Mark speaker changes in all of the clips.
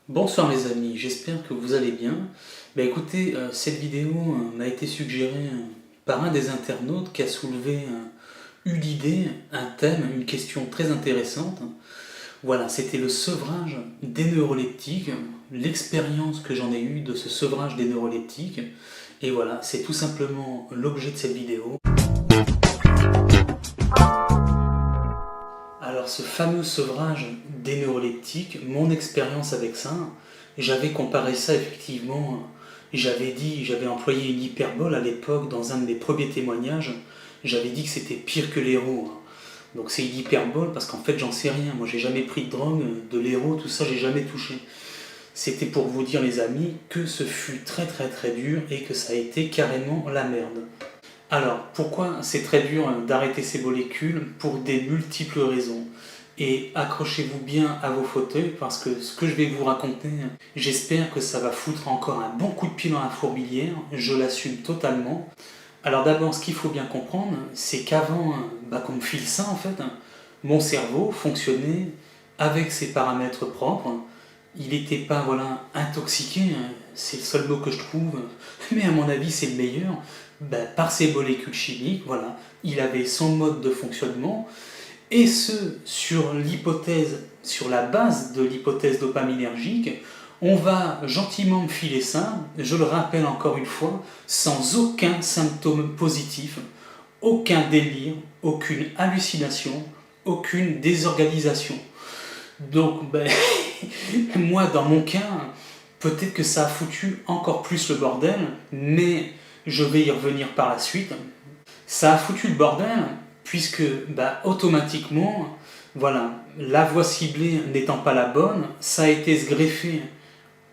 Speaker 1: Bonsoir les amis, j'espère que vous allez bien. Écoutez, cette vidéo m'a été suggérée par un des internautes qui a soulevé une idée, un thème, une question très intéressante. Voilà, c'était le sevrage des neuroleptiques, l'expérience que j'en ai eue de ce sevrage des neuroleptiques. Et voilà, c'est tout simplement l'objet de cette vidéo. Alors ce fameux sevrage des neuroleptiques, mon expérience avec ça, j'avais comparé ça effectivement, j'avais employé une hyperbole à l'époque dans un de mes premiers témoignages, j'avais dit que c'était pire que l'héros. Donc c'est une hyperbole parce qu'en fait j'en sais rien, moi j'ai jamais pris de drogue, de l'héros, tout ça j'ai jamais touché. C'était pour vous dire les amis que ce fut très très très dur et que ça a été carrément la merde. Alors, pourquoi c'est très dur d'arrêter ces molécules? Pour des multiples raisons. Et accrochez-vous bien à vos fauteuils parce que ce que je vais vous raconter, j'espère que ça va foutre encore un bon coup de pied dans la fourmilière, je l'assume totalement. Alors d'abord, ce qu'il faut bien comprendre, c'est qu'avant qu'on me file ça en fait, mon cerveau fonctionnait avec ses paramètres propres. Il n'était pas intoxiqué, c'est le seul mot que je trouve, mais à mon avis c'est le meilleur. Par ces molécules chimiques, voilà, il avait son mode de fonctionnement, et ce, sur l'hypothèse, sur la base de l'hypothèse dopaminergique, on va gentiment me filer ça, je le rappelle encore une fois, sans aucun symptôme positif, aucun délire, aucune hallucination, aucune désorganisation. Donc, moi, dans mon cas, peut-être que ça a foutu encore plus le bordel, mais je vais y revenir par la suite. Ça a foutu le bordel, puisque automatiquement, voilà, la voie ciblée n'étant pas la bonne, ça a été se greffer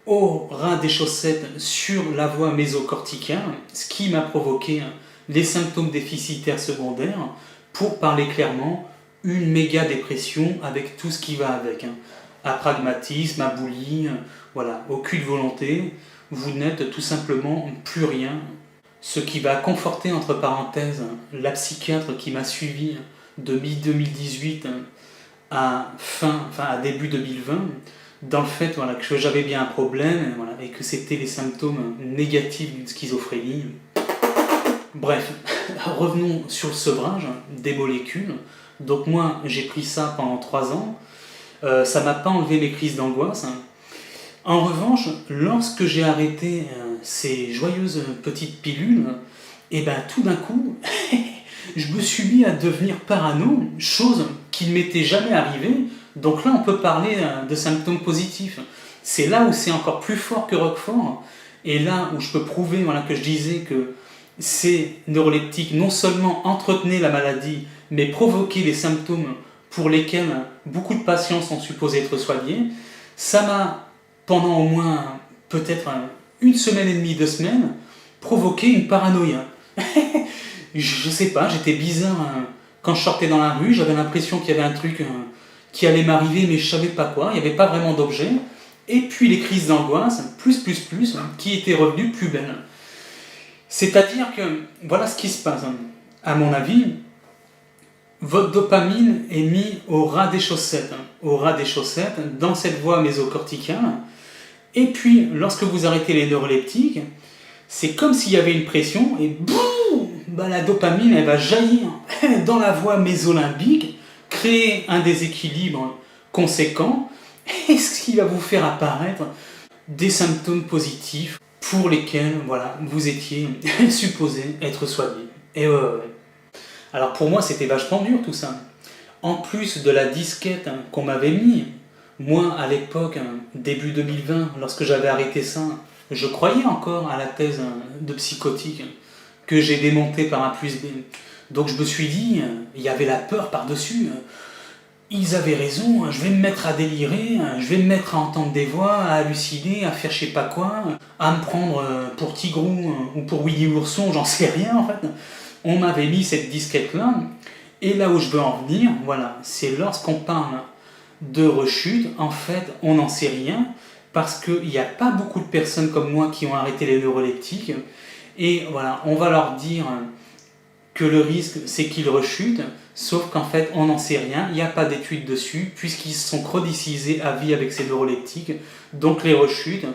Speaker 1: au ras des chaussettes sur la voie mésocorticale, ce qui m'a provoqué les symptômes déficitaires secondaires, pour parler clairement, une méga dépression avec tout ce qui va avec. Apragmatisme, aboulie, voilà, aucune volonté, vous n'êtes tout simplement plus rien. Ce qui va conforter, entre parenthèses, la psychiatre qui m'a suivi de mi-2018 à début 2020, dans le fait que j'avais bien un problème et que c'était les symptômes négatifs d'une schizophrénie. Bref, revenons sur le sevrage des molécules. Donc moi, j'ai pris ça pendant 3 ans. Ça m'a pas enlevé mes crises d'angoisse. En revanche, lorsque j'ai arrêté ces joyeuses petites pilules, tout d'un coup, je me suis mis à devenir parano, chose qui ne m'était jamais arrivée. Donc là, on peut parler de symptômes positifs. C'est là où c'est encore plus fort que Roquefort, et là où je peux prouver que je disais que ces neuroleptiques non seulement entretenaient la maladie, mais provoquaient les symptômes pour lesquels beaucoup de patients sont supposés être soignés. Ça m'a, pendant au moins peut-être 1 semaine et demie, 2 semaines, provoqué une paranoïa. Je sais pas, j'étais bizarre. Quand je sortais dans la rue, j'avais l'impression qu'il y avait un truc qui allait m'arriver, mais je savais pas quoi, il n'y avait pas vraiment d'objet. Et puis les crises d'angoisse, plus, qui étaient revenues plus belles. C'est-à-dire que, voilà ce qui se passe. À mon avis, votre dopamine est mise au ras des chaussettes, dans cette voie mésocorticale. Et puis, lorsque vous arrêtez les neuroleptiques, c'est comme s'il y avait une pression, et boum, la dopamine, elle va jaillir dans la voie mésolimbique, créer un déséquilibre conséquent, et ce qui va vous faire apparaître des symptômes positifs pour lesquels vous étiez supposé être soigné. Et alors pour moi, c'était vachement dur tout ça. En plus de la disquette qu'on m'avait mis, moi à l'époque, début 2020, lorsque j'avais arrêté ça, je croyais encore à la thèse de psychotique que j'ai démontée par A plus B. Donc je me suis dit, il y avait la peur par-dessus. Ils avaient raison, je vais me mettre à délirer, je vais me mettre à entendre des voix, à halluciner, à faire je sais pas quoi, à me prendre pour Tigrou ou pour Willy l'ourson, j'en sais rien en fait. On m'avait mis cette disquette-là, et là où je veux en venir, c'est lorsqu'on parle de rechute, en fait, on n'en sait rien, parce qu'il n'y a pas beaucoup de personnes comme moi qui ont arrêté les neuroleptiques, et on va leur dire que le risque, c'est qu'ils rechutent, Sauf qu'en fait, on n'en sait rien, il n'y a pas d'études dessus, puisqu'ils sont chronicisés à vie avec ces neuroleptiques. Donc les rechutes,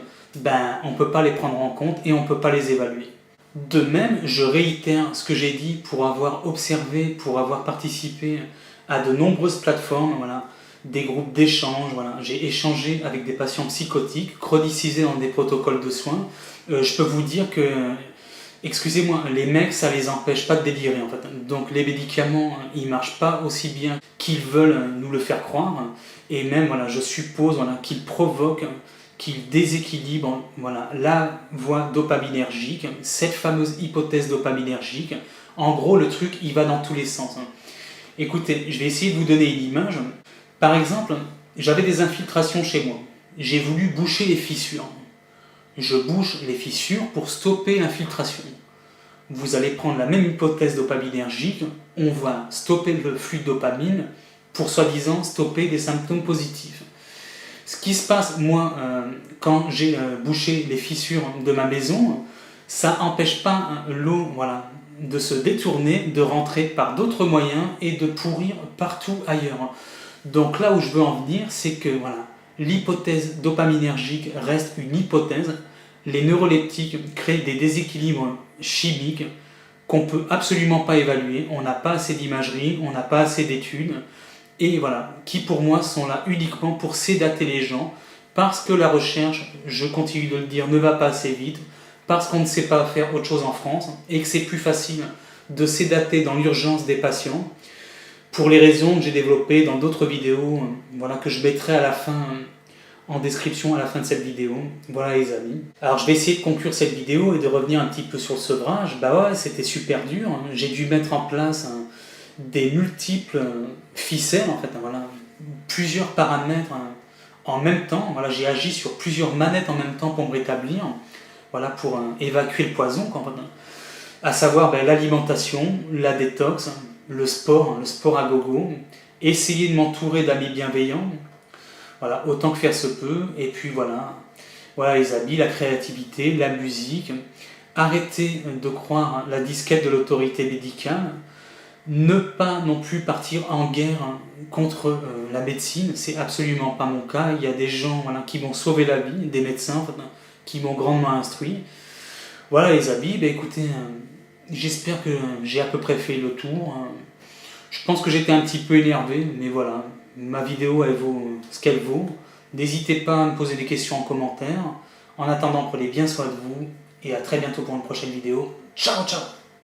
Speaker 1: on ne peut pas les prendre en compte et on ne peut pas les évaluer. De même, je réitère ce que j'ai dit pour avoir observé, pour avoir participé à de nombreuses plateformes, des groupes d'échange. J'ai échangé avec des patients psychotiques, chronicisés dans des protocoles de soins. Je peux vous dire que, excusez-moi, les mecs, ça les empêche pas de délirer en fait. Donc les médicaments, ils marchent pas aussi bien qu'ils veulent nous le faire croire. Et même, je suppose qu'ils provoquent, qu'ils déséquilibrent la voie dopaminergique, cette fameuse hypothèse dopaminergique. En gros, le truc, il va dans tous les sens. Écoutez, je vais essayer de vous donner une image. Par exemple, j'avais des infiltrations chez moi. J'ai voulu boucher les fissures. Je bouche les fissures pour stopper l'infiltration. Vous allez prendre la même hypothèse dopaminergique, on va stopper le flux de dopamine pour soi-disant stopper des symptômes positifs. Ce qui se passe, moi, quand j'ai bouché les fissures de ma maison, ça n'empêche pas l'eau de se détourner, de rentrer par d'autres moyens et de pourrir partout ailleurs. Donc là où je veux en venir, c'est que l'hypothèse dopaminergique reste une hypothèse. Les neuroleptiques créent des déséquilibres chimiques qu'on ne peut absolument pas évaluer. On n'a pas assez d'imagerie, on n'a pas assez d'études. Et qui pour moi sont là uniquement pour sédater les gens, parce que la recherche, je continue de le dire, ne va pas assez vite, parce qu'on ne sait pas faire autre chose en France, et que c'est plus facile de sédater dans l'urgence des patients, pour les raisons que j'ai développées dans d'autres vidéos, que je mettrai à la fin, en description à la fin de cette vidéo. Voilà les amis. Alors je vais essayer de conclure cette vidéo et de revenir un petit peu sur le sevrage. C'était super dur, j'ai dû mettre en place des multiples ficelles, en fait, plusieurs paramètres en même temps. J'ai agi sur plusieurs manettes en même temps pour me rétablir, pour évacuer le poison, à savoir l'alimentation, la détox, le sport à gogo, essayer de m'entourer d'amis bienveillants, autant que faire se peut, et puis les habits, la créativité, la musique, arrêter de croire la disquette de l'autorité médicale, ne pas non plus partir en guerre contre la médecine, c'est absolument pas mon cas. Il y a des gens qui m'ont sauvé la vie, des médecins qui m'ont grandement instruit. Voilà les habits, écoutez, j'espère que j'ai à peu près fait le tour. Je pense que j'étais un petit peu énervé, mais ma vidéo elle vaut ce qu'elle vaut. N'hésitez pas à me poser des questions en commentaire. En attendant, prenez bien soin de vous et à très bientôt pour une prochaine vidéo. Ciao ciao.